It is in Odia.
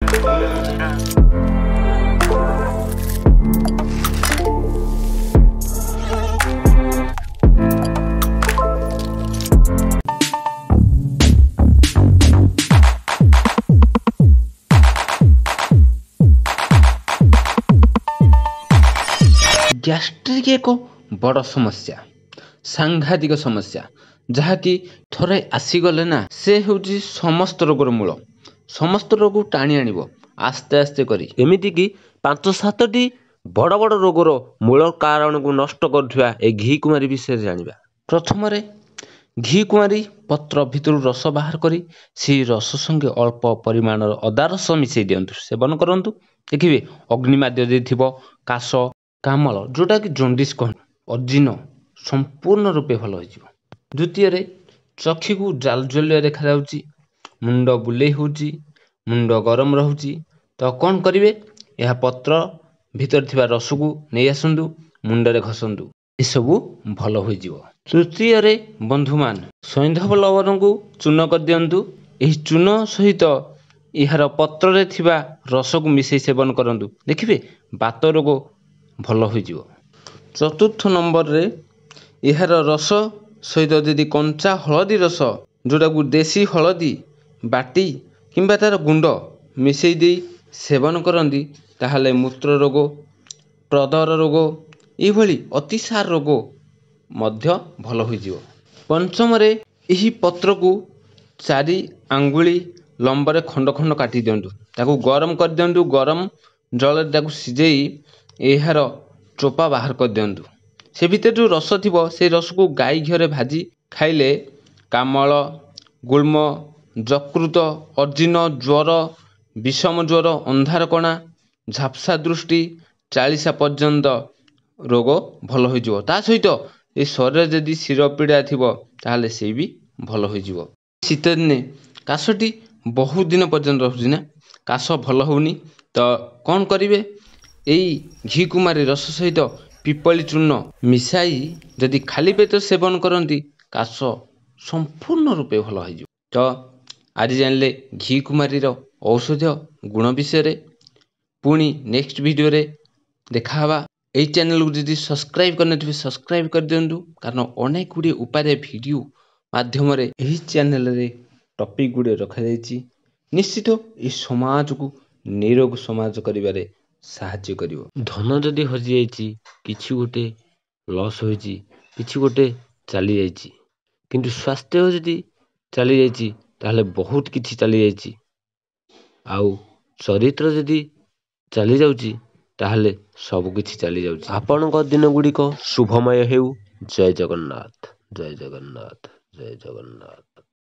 ଗ୍ୟାଷ୍ଟ୍ରିକ୍ ଏକ ବଡ଼ ସମସ୍ୟା, ସାଂଘାତିକ ସମସ୍ୟା, ଯାହାକି ଥରେ ଆସିଗଲେ ନା ସେ ହେଉଛି ସମସ୍ତ ରୋଗର ମୂଳ। ସମସ୍ତ ରୋଗକୁ ଟାଣି ଆଣିବ ଆସ୍ତେ ଆସ୍ତେ କରି। ଏମିତିକି 5-7ଟି ବଡ଼ ବଡ଼ ରୋଗର ମୂଳ କାରଣକୁ ନଷ୍ଟ କରୁଥିବା ଏ ଘିକୁମାରୀ ବିଷୟରେ ଜାଣିବା। ପ୍ରଥମରେ ଘିକୁଆଁରୀ ପତ୍ର ଭିତରୁ ରସ ବାହାର କରି ସେହି ରସ ସଙ୍ଗେ ଅଳ୍ପ ପରିମାଣର ଅଦା ରସ ମିଶାଇ ଦିଅନ୍ତୁ, ସେବନ କରନ୍ତୁ। ଦେଖିବେ ଅଗ୍ନିମାଦ୍ୟ ଯଦି ଥିବ, କାଶ, କାମଳ ଯେଉଁଟାକି ଜଣ୍ଡିସ୍ କହନ୍ତି, ଅଜିର୍ଣ୍ଣ ସମ୍ପୂର୍ଣ୍ଣ ରୂପେ ଭଲ ହୋଇଯିବ। ଦ୍ୱିତୀୟରେ ଚକ୍ଷୁକୁ ଜାଲଜ୍ୱଲ୍ୟ ଦେଖାଯାଉଛି, ମୁଣ୍ଡ ବୁଲେଇ ହେଉଛି, ମୁଣ୍ଡ ଗରମ ରହୁଛି, ତ କ'ଣ କରିବେ? ଏହା ପତ୍ର ଭିତରେ ଥିବା ରସକୁ ନେଇ ଆସନ୍ତୁ, ମୁଣ୍ଡରେ ଘଷନ୍ତୁ, ଏସବୁ ଭଲ ହୋଇଯିବ। ତୃତୀୟରେ ବନ୍ଧୁମାନ ସୈନ୍ଧବ ଲବଣକୁ ଚୂନ କରିଦିଅନ୍ତୁ। ଏହି ଚୂନ ସହିତ ଏହାର ପତ୍ରରେ ଥିବା ରସକୁ ମିଶାଇ ସେବନ କରନ୍ତୁ, ଦେଖିବେ ବାତ ରୋଗ ଭଲ ହୋଇଯିବ। ଚତୁର୍ଥ ନମ୍ବରରେ ଏହାର ରସ ସହିତ ଯଦି କଞ୍ଚା ହଳଦୀ ରସ, ଯେଉଁଟାକୁ ଦେଶୀ ହଳଦୀ ବାଟି କିମ୍ବା ତା'ର ଗୁଣ୍ଡ ମିଶାଇ ଦେଇ ସେବନ କରନ୍ତି, ତାହେଲେ ମୂତ୍ର ରୋଗ, ପ୍ରଦର ରୋଗ, ଏଇଭଳି ଅତିସାର ରୋଗ ମଧ୍ୟ ଭଲ ହୋଇଯିବ। ପଞ୍ଚମରେ ଏହି ପତ୍ରକୁ 4 ଆଙ୍ଗୁଳି ଲମ୍ବରେ ଖଣ୍ଡ ଖଣ୍ଡ କାଟି ଦିଅନ୍ତୁ, ତାକୁ ଗରମ କରିଦିଅନ୍ତୁ। ଗରମ ଜଳରେ ତାକୁ ସିଝେଇ ଏହାର ଚୋପା ବାହାର କରିଦିଅନ୍ତୁ। ସେ ଭିତରେ ଯେଉଁ ରସ ଥିବ ସେଇ ରସକୁ ଗାଈ ଘିଅରେ ଭାଜି ଖାଇଲେ କାମଳ, ଗୁଳ୍ମ, ଯକୃତ, ଅଜିର୍ଣ୍ଣ, ଜ୍ୱର, ବିଷମ ଜ୍ୱର, ଅନ୍ଧାର କଣା, ଝାପ୍ସା ଦୃଷ୍ଟି, 40 ପର୍ଯ୍ୟନ୍ତ ରୋଗ ଭଲ ହୋଇଯିବ। ତା ସହିତ ଏ ଶରୀରରେ ଯଦି ଶିର ପୀଡ଼ା ଥିବ ତାହେଲେ ସେ ବି ଭଲ ହୋଇଯିବ। ଶୀତଦିନେ କାଶଟି ବହୁତ ଦିନ ପର୍ଯ୍ୟନ୍ତ ରହୁଛି ନା, କାଶ ଭଲ ହେଉନି, ତ କ'ଣ କରିବେ? ଏଇ ଘିକୁମାରୀ ରସ ସହିତ ପିପଳି ଚୂର୍ଣ୍ଣ ମିଶାଇ ଯଦି ଖାଲି ପେଟ ସେବନ କରନ୍ତି, କାଶ ସମ୍ପୂର୍ଣ୍ଣ ରୂପେ ଭଲ ହୋଇଯିବ। ତ ଆଜି ଜାଣିଲେ ଘିକୁମାରୀର ଔଷଧୀୟ ଗୁଣ ବିଷୟରେ। ପୁଣି ନେକ୍ସଟ ଭିଡ଼ିଓରେ ଦେଖାହେବା। ଏହି ଚ୍ୟାନେଲକୁ ଯଦି ସବସ୍କ୍ରାଇବ୍ କରିନଥିବେ ସବସ୍କ୍ରାଇବ୍ କରିଦିଅନ୍ତୁ, କାରଣ ଅନେକ ଗୁଡ଼ିଏ ଉପାୟରେ ଭିଡ଼ିଓ ମାଧ୍ୟମରେ ଏହି ଚ୍ୟାନେଲରେ ଟପିକ୍ ଗୁଡ଼ିଏ ରଖାଯାଇଛି। ନିଶ୍ଚିତ ଏହି ସମାଜକୁ ନିରୋଗ ସମାଜ କରିବାରେ ସାହାଯ୍ୟ କରିବ। ଧନ ଯଦି ହଜିଯାଇଛି, କିଛି ଗୋଟେ ଲସ୍ ହୋଇଛି, କିଛି ଗୋଟେ ଚାଲିଯାଇଛି, କିନ୍ତୁ ସ୍ୱାସ୍ଥ୍ୟ ଯଦି ଚାଲିଯାଇଛି ତାହେଲେ ବହୁତ କିଛି ଚାଲିଯାଇଛି। ଆଉ ଚରିତ୍ର ଯଦି ଚାଲିଯାଉଛି ତାହେଲେ ସବୁ କିଛି ଚାଲିଯାଉଛି। ଆପଣଙ୍କ ଦିନ ଗୁଡ଼ିକ ଶୁଭମୟ ହେଉ। ଜୟ ଜଗନ୍ନାଥ, ଜୟ ଜଗନ୍ନାଥ, ଜୟ ଜଗନ୍ନାଥ।